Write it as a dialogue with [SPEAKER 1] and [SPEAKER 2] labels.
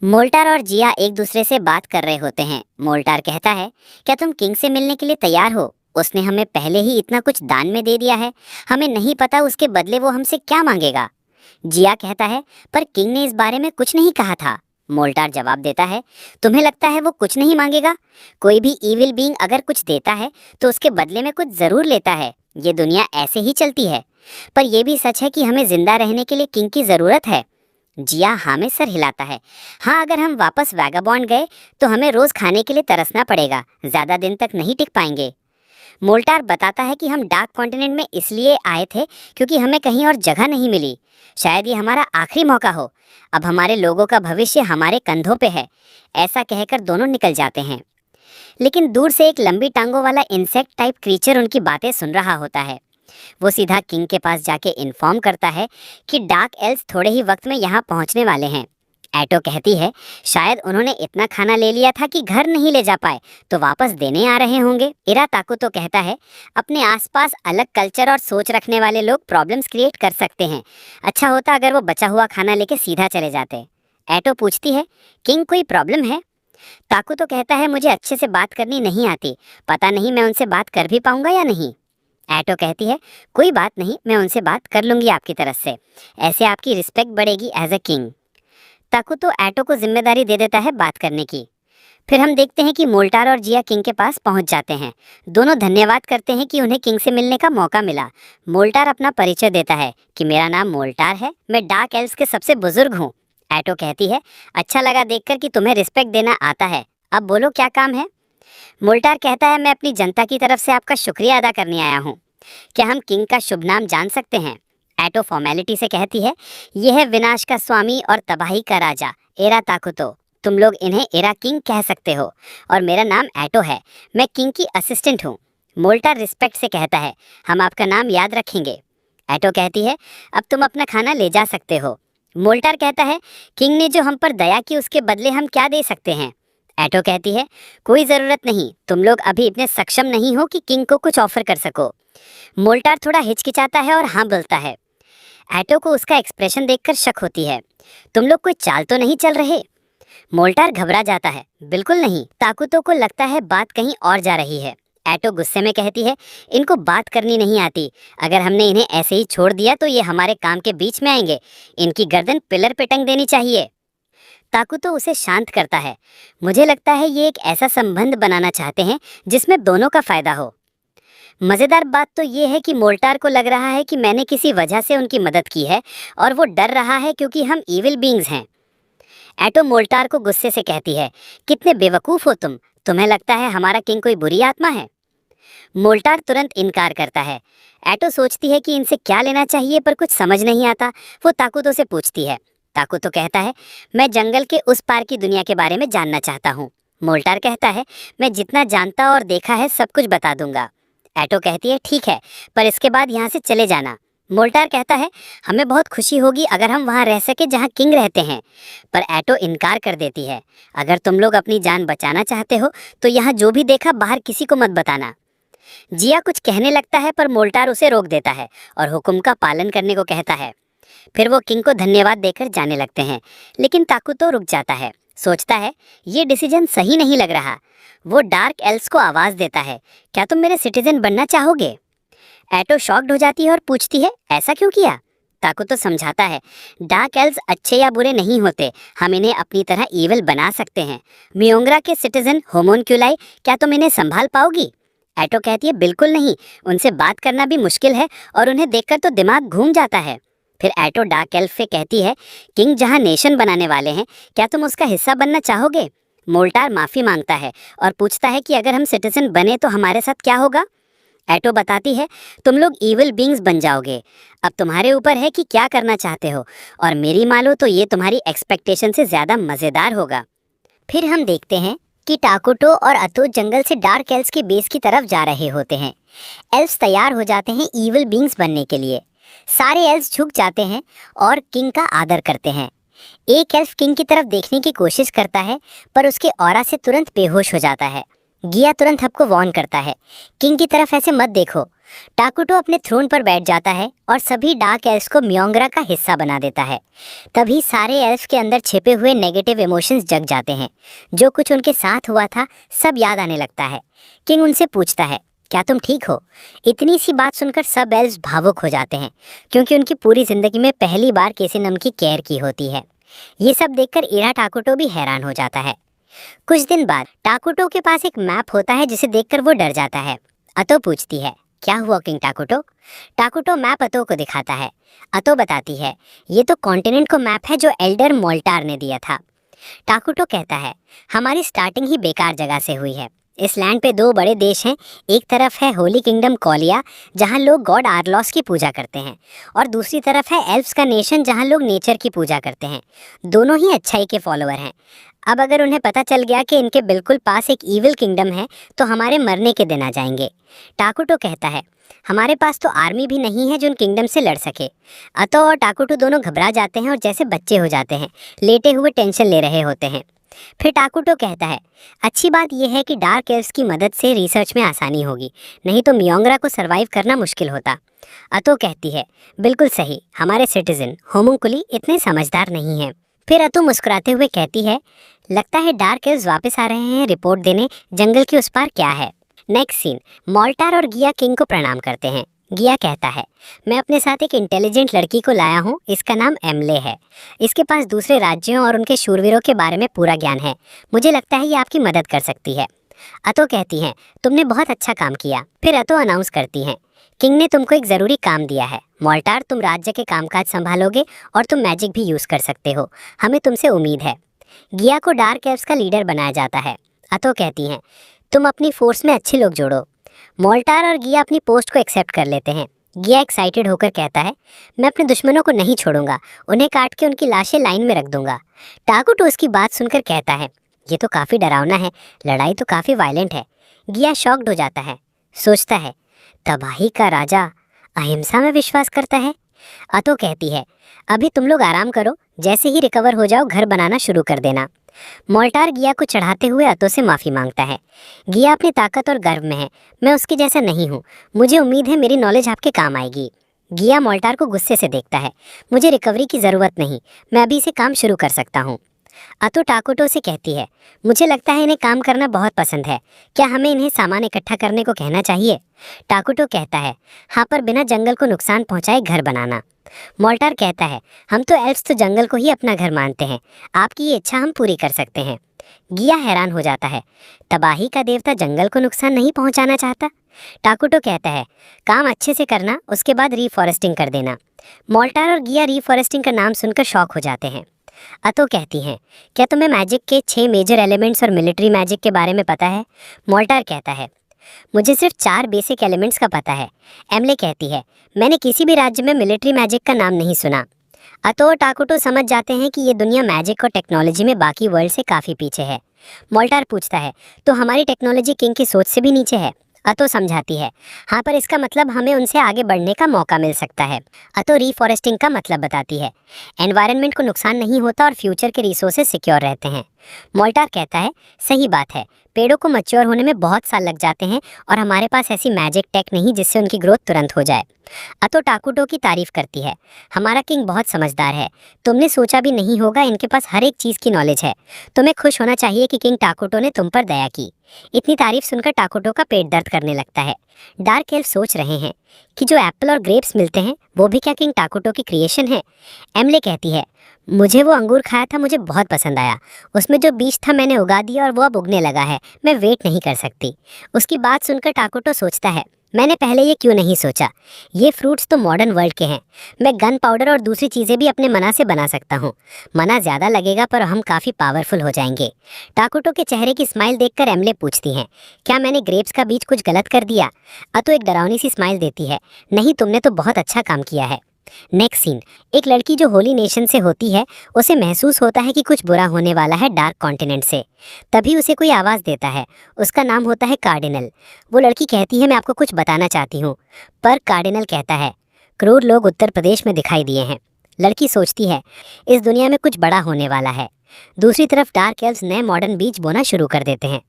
[SPEAKER 1] मोल्टार और जिया एक दूसरे से बात कर रहे होते हैं। मोल्टार कहता है, क्या तुम किंग से मिलने के लिए तैयार हो? उसने हमें पहले ही इतना कुछ दान में दे दिया है, हमें नहीं पता उसके बदले वो हमसे क्या मांगेगा। जिया कहता है, पर किंग ने इस बारे में कुछ नहीं कहा था। मोल्टार जवाब देता है, तुम्हें लगता है वो कुछ नहीं मांगेगा? कोई भी ईविल बीइंग अगर कुछ देता है तो उसके बदले में कुछ जरूर लेता है। ये दुनिया ऐसे ही चलती है। पर यह भी सच है कि हमें जिंदा रहने के लिए किंग की जरूरत है। जिया हाँ में सर हिलाता है। हाँ, अगर हम वापस वैगाबॉन्ड गए तो हमें रोज खाने के लिए तरसना पड़ेगा, ज्यादा दिन तक नहीं टिक पाएंगे। मोल्टार बताता है कि हम डार्क कॉन्टिनेंट में इसलिए आए थे क्योंकि हमें कहीं और जगह नहीं मिली। शायद ये हमारा आखिरी मौका हो। अब हमारे लोगों का भविष्य हमारे कंधों पे है। ऐसा कहकर दोनों निकल जाते हैं। लेकिन दूर से एक लंबी टांगों वाला इंसेक्ट टाइप क्रीचर उनकी बातें सुन रहा होता है। वो सीधा किंग के पास जाके इन्फॉर्म करता है कि डार्क एल्व्स थोड़े ही वक्त में यहाँ पहुँचने वाले हैं। एटो कहती है, शायद उन्होंने इतना खाना ले लिया था कि घर नहीं ले जा पाए, तो वापस देने आ रहे होंगे। इरा ताकू तो कहता है, अपने आसपास अलग कल्चर और सोच रखने वाले लोग प्रॉब्लम्स क्रिएट कर सकते हैं। अच्छा होता अगर वो बचा हुआ खाना लेके सीधा चले जाते। एटो पूछती है, किंग कोई प्रॉब्लम है? ताकू तो कहता है, मुझे अच्छे से बात करनी नहीं आती, पता नहीं मैं उनसे बात कर भी पाऊंगा या नहीं। एटो कहती है, कोई बात नहीं, मैं उनसे बात कर लूंगी आपकी तरफ से। ऐसे आपकी रिस्पेक्ट बढ़ेगी एज अ किंग। ताकू तो एटो को जिम्मेदारी दे देता है बात करने की। फिर हम देखते हैं कि मोल्टार और जिया किंग के पास पहुंच जाते हैं। दोनों धन्यवाद करते हैं कि उन्हें किंग से मिलने का मौका मिला। मोल्टार अपना परिचय देता है कि मेरा नाम मोल्टार है, मैं डार्क एल्व्स के सबसे बुजुर्ग हूँ। एटो कहती है, अच्छा लगा देखकर कि तुम्हें रिस्पेक्ट देना आता है। अब बोलो क्या काम है? मोल्टार कहता है, मैं अपनी जनता की तरफ से आपका शुक्रिया अदा करने आया हूँ। क्या हम किंग का शुभ नाम जान सकते हैं? एटो फॉर्मेलिटी से कहती है, यह है विनाश का स्वामी और तबाही का राजा एरा ताकुतो। तुम लोग इन्हें एरा किंग कह सकते हो और मेरा नाम एटो है, मैं किंग की असिस्टेंट हूँ। मोल्टार रिस्पेक्ट से कहता है, हम आपका नाम याद रखेंगे। एटो कहती है, अब तुम अपना खाना ले जा सकते हो। मोल्टार कहता है, किंग ने जो हम पर दया की उसके बदले हम क्या दे सकते हैं? एटो कहती है, कोई ज़रूरत नहीं, तुम लोग अभी इतने सक्षम नहीं हो कि किंग को कुछ ऑफर कर सको। मोल्टार थोड़ा हिचकिचाता है और हाँ बोलता है। एटो को उसका एक्सप्रेशन देखकर शक होती है। तुम लोग कोई चाल तो नहीं चल रहे? मोल्टार घबरा जाता है, बिल्कुल नहीं। ताकुतो को लगता है बात कहीं और जा रही है। एटो गुस्से में कहती है, इनको बात करनी नहीं आती, अगर हमने इन्हें ऐसे ही छोड़ दिया तो ये हमारे काम के बीच में आएंगे, इनकी गर्दन पिलर पे टंग देनी चाहिए। ताकुतो उसे शांत करता है, मुझे लगता है ये एक ऐसा संबंध बनाना चाहते हैं जिसमें दोनों का फायदा हो। मज़ेदार बात तो ये है कि मोल्टार को लग रहा है कि मैंने किसी वजह से उनकी मदद की है और वो डर रहा है क्योंकि हम ईविल बीइंग्स हैं। एटो मोल्टार को गुस्से से कहती है, कितने बेवकूफ़ हो तुम, तुम्हें लगता है हमारा किंग कोई बुरी आत्मा है? मोल्टार तुरंत इनकार करता है। एटो सोचती है कि इनसे क्या लेना चाहिए पर कुछ समझ नहीं आता। वो ताकुतो से पूछती है। ताकुतो कहता है, मैं जंगल के उस पार की दुनिया के बारे में जानना चाहता हूँ। मोल्टार कहता है, मैं जितना जानता और देखा है सब कुछ बता दूंगा। एटो कहती है, ठीक है, पर इसके बाद यहाँ से चले जाना। मोल्टार कहता है, हमें बहुत खुशी होगी अगर हम वहाँ रह सके जहाँ किंग रहते हैं। पर एटो इनकार कर देती है, अगर तुम लोग अपनी जान बचाना चाहते हो तो यहाँ जो भी देखा बाहर किसी को मत बताना। जिया कुछ कहने लगता है पर मोल्टार उसे रोक देता है और हुक्म का पालन करने को कहता है। फिर वो किंग को धन्यवाद देकर जाने लगते हैं, लेकिन ताकुतो रुक जाता है, सोचता है ये डिसीजन सही नहीं लग रहा। वो डार्क एल्व्स को आवाज़ देता है, क्या तुम मेरे सिटीजन बनना चाहोगे? एटो शॉक्ड हो जाती है और पूछती है, ऐसा क्यों किया? ताकुतो समझाता है, डार्क एल्व्स अच्छे या बुरे नहीं होते, हम इन्हें अपनी तरह ईविल बना सकते हैं। मियोंगरा के सिटीजन होमोनक्यूलाई, क्या तुम इन्हें संभाल पाओगी? एटो कहती है, बिल्कुल नहीं, उनसे बात करना भी मुश्किल है और उन्हें देखकर तो दिमाग घूम जाता है। फिर एटो डार्क एल्फ से कहती है, किंग जहाँ नेशन बनाने वाले हैं, क्या तुम उसका हिस्सा बनना चाहोगे? मोल्टार माफ़ी मांगता है और पूछता है कि अगर हम सिटीजन बने तो हमारे साथ क्या होगा? एटो बताती है, तुम लोग ईविल बीइंग्स बन जाओगे। अब तुम्हारे ऊपर है कि क्या करना चाहते हो, और मेरी मानो तो ये तुम्हारी एक्सपेक्टेशन से ज़्यादा मज़ेदार होगा। फिर हम देखते हैं कि टाकुटो और अतो जंगल से डार्क एल्व्स के बेस की तरफ जा रहे होते हैं। एल्व्स तैयार हो जाते हैं ईविल बीइंग्स बनने के लिए। सारे एल्व्स झुक जाते हैं और किंग का आदर करते हैं। एक एल्फ किंग की तरफ देखने की कोशिश करता है पर उसके ऑरा से तुरंत बेहोश हो जाता है। गिया तुरंत हब को वार्न करता है, किंग की तरफ ऐसे मत देखो। टाकुटो अपने थ्रोन पर बैठ जाता है और सभी डार्क एल्फ्स को म्योंगरा का हिस्सा बना देता है। तभी सारे एल्फ के अंदर छिपे हुए नेगेटिव इमोशंस जग जाते हैं। जो कुछ उनके साथ हुआ था सब याद आने लगता है। किंग उनसे पूछता है, क्या तुम ठीक हो? इतनी सी बात सुनकर सब एल्फ्स भावुक हो जाते हैं, क्योंकि उनकी पूरी जिंदगी में पहली बार किसी ने उनकी केयर की होती है। ये सब देखकर इरा टाकुटो भी हैरान हो जाता है। कुछ दिन बाद टाकुटो के पास एक मैप होता है जिसे देखकर वो डर जाता है। अतो पूछती है, क्या हुआ किंग टाकुटो? टाकुटो मैप अतो को दिखाता है। अतो बताती है, ये तो कॉन्टिनेंट को मैप है जो एल्डर मोल्टार ने दिया था। टाकुटो कहता है, हमारी स्टार्टिंग ही बेकार जगह से हुई है। इस लैंड पे दो बड़े देश हैं। एक तरफ है होली किंगडम कॉलिया, जहाँ लोग गॉड आर्लॉस की पूजा करते हैं, और दूसरी तरफ है एल्फ्स का नेशन, जहाँ लोग नेचर की पूजा करते हैं। दोनों ही अच्छाई के फॉलोअर हैं। अब अगर उन्हें पता चल गया कि इनके बिल्कुल पास एक ईविल किंगडम है, तो हमारे मरने के दिन आ जाएंगे। टाकुटो कहता है, हमारे पास तो आर्मी भी नहीं है जो उन किंगडम से लड़ सके। अतो और टाकुटो दोनों घबरा जाते हैं और जैसे बच्चे हो जाते हैं, लेटे हुए टेंशन ले रहे होते हैं। फिर टाकुटो कहता है, अच्छी बात यह है कि डार्क एल्फ्स की मदद से रिसर्च में आसानी होगी, नहीं तो म्योंगरा को सरवाइव करना मुश्किल होता। अतो कहती है, बिल्कुल सही, हमारे सिटीजन होमुंकुली इतने समझदार नहीं हैं। फिर अतो मुस्कुराते हुए कहती है, लगता है डार्क एल्फ्स वापस आ रहे हैं रिपोर्ट देने, जंगल के उस पार क्या है। नेक्स्ट सीन, मोल्टार और गिया किंग को प्रणाम करते हैं। गिया कहता है, मैं अपने साथ एक इंटेलिजेंट लड़की को लाया हूँ, इसका नाम एमले है। इसके पास दूसरे राज्यों और उनके शूरवीरों के बारे में पूरा ज्ञान है। मुझे लगता है ये आपकी मदद कर सकती है। अतो कहती हैं, तुमने बहुत अच्छा काम किया। फिर अतो अनाउंस करती हैं, किंग ने तुमको एक ज़रूरी काम दिया है। मोल्टार, तुम राज्य के कामकाज संभालोगे और तुम मैजिक भी यूज़ कर सकते हो। हमें तुमसे उम्मीद है। गिया को डार्क एल्फ्स का लीडर बनाया जाता है। अतो कहती हैं, तुम अपनी फोर्स में अच्छे लोग जोड़ो। मोल्टार और गिया अपनी पोस्ट को एक्सेप्ट कर लेते हैं। गिया एक्साइटेड होकर कहता है, मैं अपने दुश्मनों को नहीं छोड़ूंगा, उन्हें काट के उनकी लाशें लाइन में रख दूंगा। टाकुटो उसकी बात सुनकर कहता है, ये तो काफ़ी डरावना है, लड़ाई तो काफ़ी वायलेंट है। गिया शॉक्ड हो जाता है, सोचता है, तबाही का राजा अहिंसा में विश्वास करता है। अतो कहती है, अभी तुम लोग आराम करो, जैसे ही रिकवर हो जाओ घर बनाना शुरू कर देना। मोल्टार गिया को चढ़ाते हुए अतो से माफ़ी मांगता है। गिया अपनी ताकत और गर्व में है, मैं उसके जैसा नहीं हूँ, मुझे उम्मीद है मेरी नॉलेज आपके काम आएगी। गिया मोल्टार को गुस्से से देखता है, मुझे रिकवरी की ज़रूरत नहीं, मैं अभी से काम शुरू कर सकता हूँ। अतो टाकुटो से कहती है, मुझे लगता है इन्हें काम करना बहुत पसंद है, क्या हमें इन्हें सामान इकट्ठा करने को कहना चाहिए? टाकुटो कहता है, हाँ, पर बिना जंगल को नुकसान पहुंचाए घर बनाना। मोल्टार कहता है, हम तो एल्फ्स तो जंगल को ही अपना घर मानते हैं, आपकी ये इच्छा हम पूरी कर सकते हैं। गिया हैरान हो जाता है, तबाही का देवता जंगल को नुकसान नहीं पहुंचाना चाहता? टाकुटो कहता है, काम अच्छे से करना, उसके बाद रीफॉरेस्टिंग कर देना। मोल्टार और गिया रीफॉरेस्टिंग का नाम सुनकर शॉक हो जाते हैं। अतो कहती हैं, क्या तुम्हें मैजिक के 6 मेजर एलिमेंट्स और मिलिट्री मैजिक के बारे में पता है? मोल्टार कहता है, मुझे सिर्फ 4 बेसिक एलिमेंट्स का पता है। एमले कहती है, मैंने किसी भी राज्य में मिलिट्री मैजिक का नाम नहीं सुना। अतो और टाकुटो समझ जाते हैं कि ये दुनिया मैजिक और टेक्नोलॉजी में बाकी वर्ल्ड से काफ़ी पीछे है। मोल्टार पूछता है, तो हमारी टेक्नोलॉजी किंग की सोच से भी नीचे है? अतो समझाती है, हाँ, पर इसका मतलब हमें उनसे आगे बढ़ने का मौका मिल सकता है। अतो रीफॉरेस्टिंग का मतलब बताती है, एनवायरनमेंट को नुकसान नहीं होता और फ्यूचर के रिसोर्सेज सिक्योर रहते हैं। मोल्टार कहता है, सही बात है, पेड़ों को मैच्योर होने में बहुत साल लग जाते हैं और हमारे पास ऐसी मैजिक टेक नहीं जिससे उनकी ग्रोथ तुरंत हो जाए। अतो टाकुटो की तारीफ करती है, हमारा किंग बहुत समझदार है, तुमने सोचा भी नहीं होगा, इनके पास हर एक चीज़ की नॉलेज है। तुम्हें खुश होना चाहिए कि किंग टाकुटो ने तुम पर दया की। इतनी तारीफ सुनकर टाकुटो का पेट दर्द करने लगता है। डार्क एल्फ सोच रहे हैं कि जो एप्पल और ग्रेप्स मिलते हैं वो भी क्या किंग टाकुटो की क्रिएशन है? एमले कहती है, मुझे वो अंगूर खाया था, मुझे बहुत पसंद आया, उसमें जो बीज था मैंने उगा दिया और वो अब उगने लगा है, मैं वेट नहीं कर सकती। उसकी बात सुनकर टाकुटो सोचता है, मैंने पहले ये क्यों नहीं सोचा, ये फ्रूट्स तो मॉडर्न वर्ल्ड के हैं, मैं गन पाउडर और दूसरी चीज़ें भी अपने मना से बना सकता हूँ। मना ज़्यादा लगेगा पर हम काफ़ी पावरफुल हो जाएंगे। टाकुटो के चेहरे की स्माइल देखकर एमले पूछती हैं, क्या मैंने ग्रेप्स का बीज कुछ गलत कर दिया? अतो एक डरावनी सी स्माइल देती है, नहीं, तुमने तो बहुत अच्छा काम किया है। नेक्स्ट सीन, एक लड़की जो होली नेशन से होती है, उसे महसूस होता है कि कुछ बुरा होने वाला है डार्क कॉन्टिनेंट से। तभी उसे कोई आवाज़ देता है, उसका नाम होता है कार्डिनल। वो लड़की कहती है, मैं आपको कुछ बताना चाहती हूँ। पर कार्डिनल कहता है, क्रूर लोग उत्तर प्रदेश में दिखाई दिए हैं। लड़की सोचती है, इस दुनिया में कुछ बड़ा होने वाला है। दूसरी तरफ डार्क एल्व्स नए मॉडर्न बीज बोना शुरू कर देते हैं।